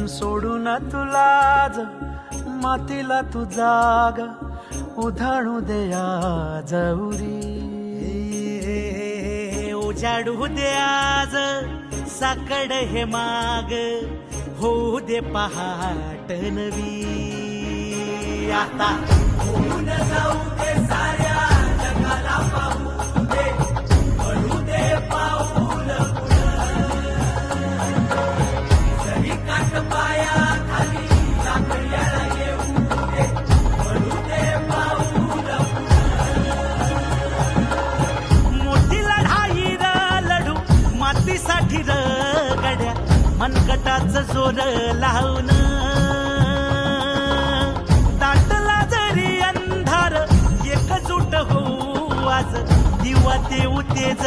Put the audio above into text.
सोडून तुलाज मातीला तू जाग उधाणू दे आज उरी. उजाडू दे आज साकड हे माग होऊ दे पहाट नवी. आता होऊन जाऊ दे साऱ्या जगाला पाहू दे पडू दे पाऊल जरी काट पाया खाली साखळ्याला येऊ दे पडू दे पाऊल. मोठी लढाई र लढू मातीसाठी र गड्या मनगटाच जोर लावून. दाटला जरी अंधार एकजूट होऊ आज दिवा देऊ तेज